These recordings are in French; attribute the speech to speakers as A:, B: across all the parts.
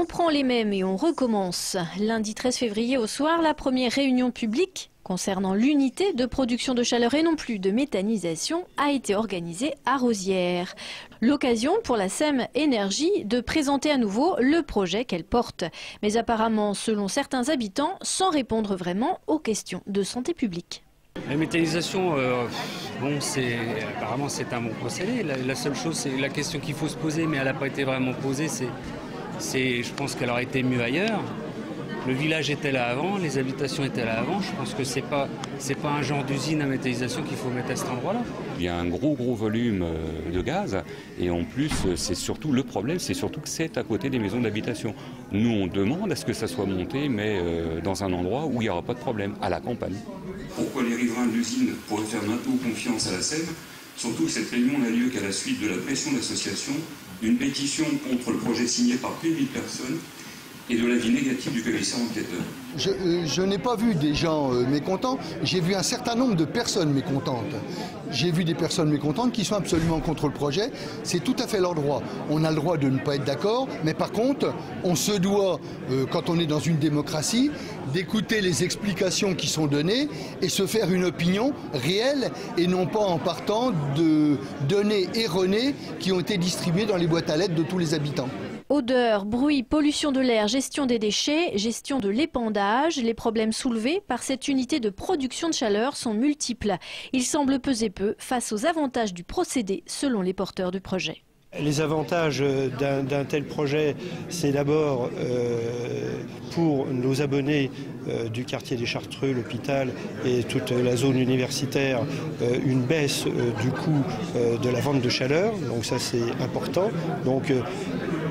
A: On prend les mêmes et on recommence. Lundi 13 février au soir, la première réunion publique concernant l'unité de production de chaleur et non plus de méthanisation a été organisée à Rosières. L'occasion pour la SEM Énergie de présenter à nouveau le projet qu'elle porte. Mais apparemment, selon certains habitants, sans répondre vraiment aux questions de santé publique.
B: La méthanisation, apparemment c'est un bon procédé. La seule chose, c'est la question qu'il faut se poser, mais elle n'a pas été vraiment posée, je pense qu'elle aurait été mieux ailleurs. Le village était là avant, les habitations étaient là avant. Je pense que c'est pas un genre d'usine à méthanisation qu'il faut mettre à cet endroit-là.
C: Il y a un gros volume de gaz et en plus c'est surtout le problème, c'est surtout que c'est à côté des maisons d'habitation. Nous on demande à ce que ça soit monté, mais dans un endroit où il n'y aura pas de problème, à la campagne.
D: Pourquoi les riverains de l'usine pourraient faire maintenant confiance à la SEM? Surtout que cette réunion n'a lieu qu'à la suite de la pression d'associations, d'une pétition contre le projet signé par plus de 1000 personnes et de l'avis négatif du commissaire enquêteur.
E: Je n'ai pas vu des gens mécontents, j'ai vu un certain nombre de personnes mécontentes. J'ai vu des personnes mécontentes qui sont absolument contre le projet, c'est tout à fait leur droit. On a le droit de ne pas être d'accord, mais par contre, on se doit, quand on est dans une démocratie, d'écouter les explications qui sont données et se faire une opinion réelle et non pas en partant de données erronées qui ont été distribuées dans les boîtes à lettres de tous les habitants.
A: Odeur, bruit, pollution de l'air, gestion des déchets, gestion de l'épandage, les problèmes soulevés par cette unité de production de chaleur sont multiples. Ils semblent peser peu face aux avantages du procédé selon les porteurs du projet.
F: Les avantages d'un tel projet, c'est d'abord pour nos abonnés du quartier des Chartreux, l'hôpital et toute la zone universitaire, une baisse du coût de la vente de chaleur, donc ça c'est important. Donc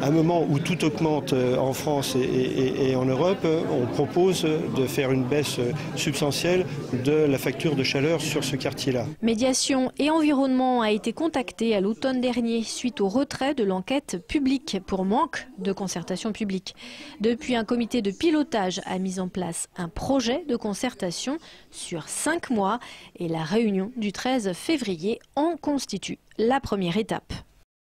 F: à un moment où tout augmente en France et en Europe, on propose de faire une baisse substantielle de la facture de chaleur sur ce quartier-là.
A: Médiation et environnement a été contacté à l'automne dernier suite au retrait de l'enquête publique pour manque de concertation publique. Depuis, un comité de pilotage a mis en place un projet de concertation sur 5 mois et la réunion du 13 février en constitue la première étape.